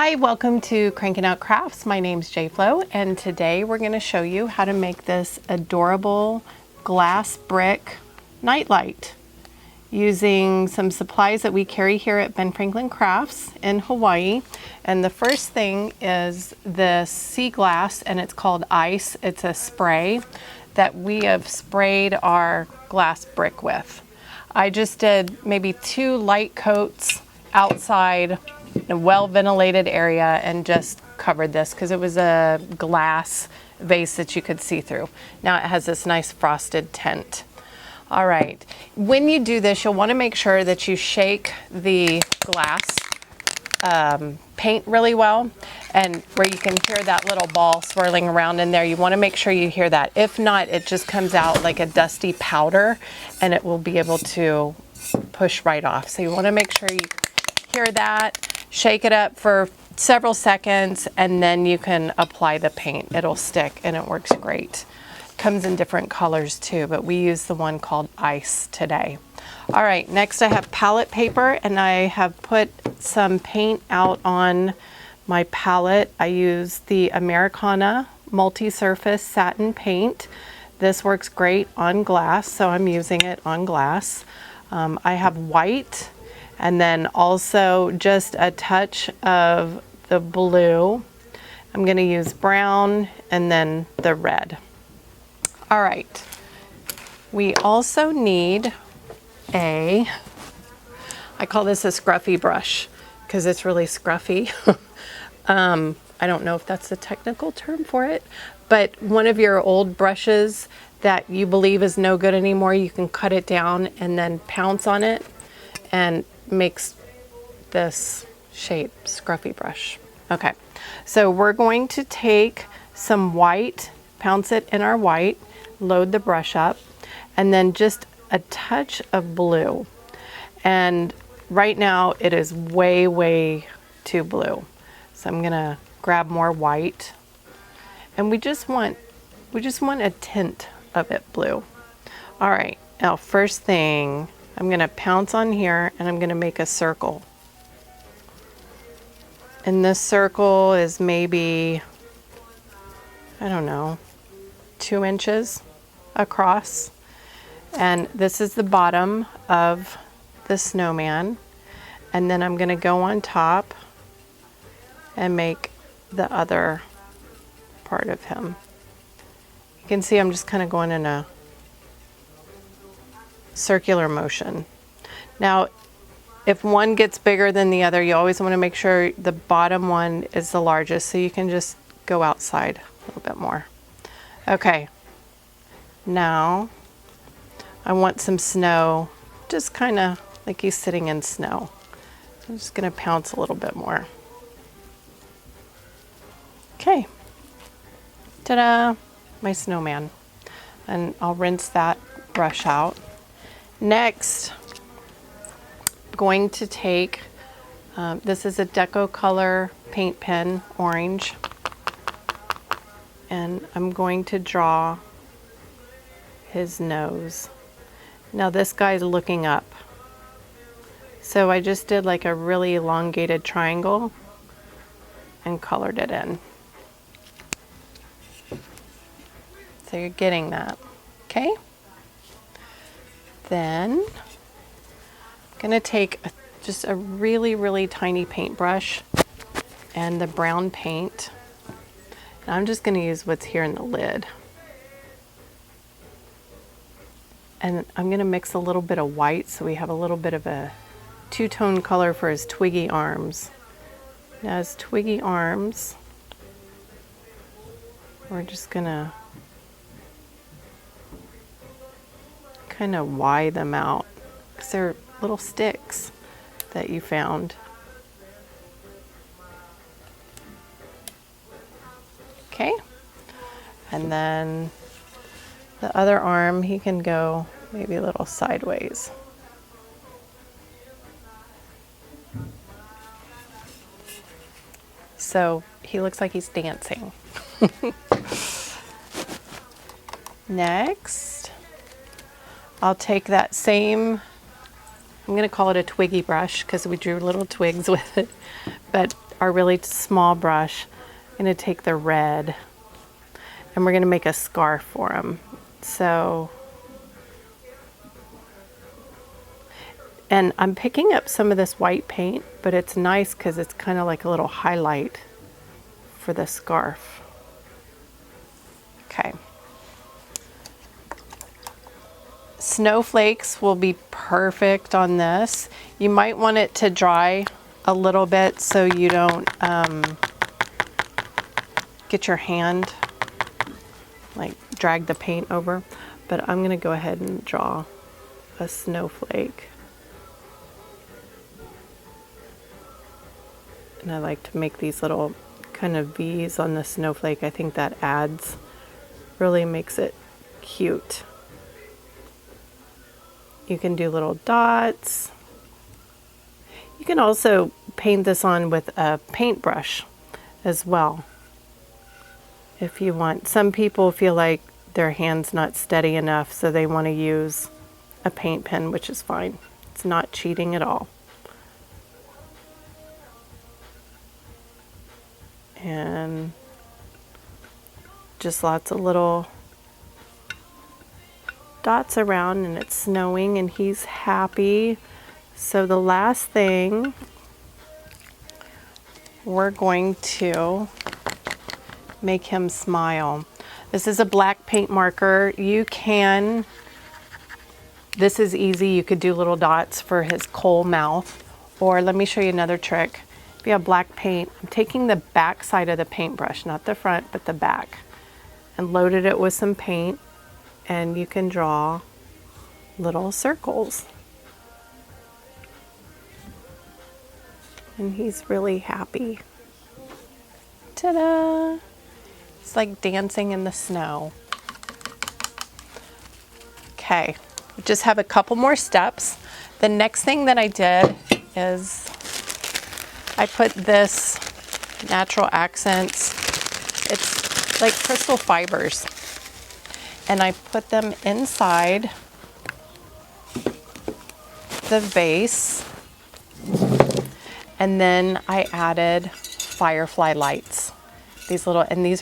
Hi, welcome to Crankin Out Crafts. My name's JFlo, and today we're going to show you how to make this adorable glass brick nightlight using some supplies that we carry here at Ben Franklin Crafts in Hawaii. And the first thing is this sea glass, and it's called ice. It's a spray that we have sprayed our glass brick with. I just did maybe 2 light coats outside in a well-ventilated area and just covered this because it was a glass vase that you could see through. Now it has this nice frosted tint. All right, when you do this, you'll want to make sure that you shake the glass paint really well, and where you can hear that little ball swirling around in there, you want to make sure you hear that. If not, it just comes out like a dusty powder and it will be able to push right off. So you want to make sure you hear that. Shake it up for several seconds and then you can apply the paint. It'll stick and it works great. It comes in different colors too, but we use the one called ice today. All right, next I have palette paper, and I have put some paint out on my palette. I use the Americana multi-surface satin paint. This works great on glass, so I'm using it on glass. I have white, and then also just a touch of the blue. I'm going to use brown and then the red. All right, we also need I call this a scruffy brush because it's really scruffy. I don't know if that's the technical term for it, but one of your old brushes that you believe is no good anymore, you can cut it down and then pounce on it and makes this shape scruffy brush. Okay, so we're going to take some white, pounce it in our white, load the brush up, and then just a touch of blue. And right now it is way too blue. So I'm gonna grab more white, and we just want a tint of it blue. All right, now first thing, I'm gonna pounce on here and I'm gonna make a circle. And this circle is maybe, I don't know, 2 inches across. And this is the bottom of the snowman. And then I'm gonna go on top and make the other part of him. You can see I'm just kind of going in a circular motion. Now, if one gets bigger than the other, you always want to make sure the bottom one is the largest, so you can just go outside a little bit more. Okay, now I want some snow, just kind of like he's sitting in snow. So I'm just going to pounce a little bit more. Okay, ta-da, my snowman. And I'll rinse that brush out. Next, I'm going to take, this is a Deco Color paint pen, orange. And I'm going to draw his nose. Now this guy's looking up. So I just did like a really elongated triangle and colored it in. So you're getting that, okay? Then I'm gonna take just a really tiny paintbrush and the brown paint. And I'm just gonna use what's here in the lid. And I'm gonna mix a little bit of white so we have a little bit of a two-tone color for his twiggy arms. Now his twiggy arms, we're just gonna kind of wide them out because they're little sticks that you found. Okay, and then the other arm, he can go maybe a little sideways. So he looks like he's dancing. Next, I'll take that same, I'm going to call it a twiggy brush because we drew little twigs with it, but our really small brush, I'm going to take the red and we're going to make a scarf for him. So, and I'm picking up some of this white paint, but it's nice because it's kind of like a little highlight for the scarf. Okay. Snowflakes will be perfect on this. You might want it to dry a little bit so you don't get your hand, like drag the paint over. But I'm gonna go ahead and draw a snowflake. And I like to make these little kind of V's on the snowflake. I think that really makes it cute. You can do little dots. You can also paint this on with a paintbrush as well, if you want. Some people feel like their hand's not steady enough, so they want to use a paint pen, which is fine. It's not cheating at all. And just lots of little dots around, and it's snowing and he's happy. So the last thing, we're going to make him smile. This is a black paint marker. This is easy. You could do little dots for his coal mouth. Or let me show you another trick. If you have black paint, I'm taking the back side of the paintbrush, not the front, but the back, and loaded it with some paint. And you can draw little circles. And he's really happy. Ta-da! It's like dancing in the snow. Okay, we just have a couple more steps. The next thing that I did is I put this natural accents. It's like crystal fibers. And I put them inside the vase. And then I added Firefly Lights. These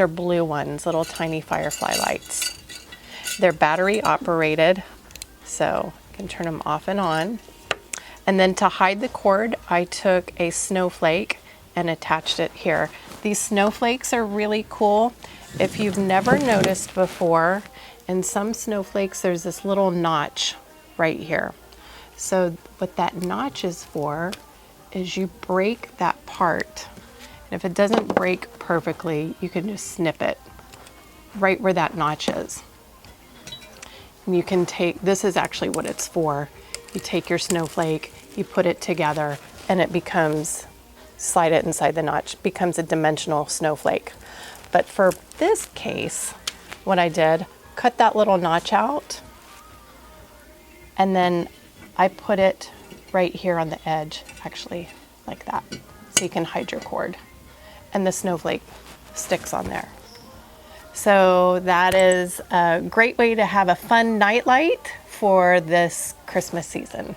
are blue ones, little tiny Firefly Lights. They're battery operated, so you can turn them off and on. And then to hide the cord, I took a snowflake and attached it here. These snowflakes are really cool. If you've never noticed before, in some snowflakes, there's this little notch right here. So what that notch is for is you break that part. And if it doesn't break perfectly, you can just snip it right where that notch is. And you can this is actually what it's for. You take your snowflake, you put it together, and it slide it inside the notch, becomes a dimensional snowflake. But for this case, what I did, cut that little notch out, and then I put it right here on the edge, actually, like that, so you can hide your cord. And the snowflake sticks on there. So that is a great way to have a fun nightlight for this Christmas season.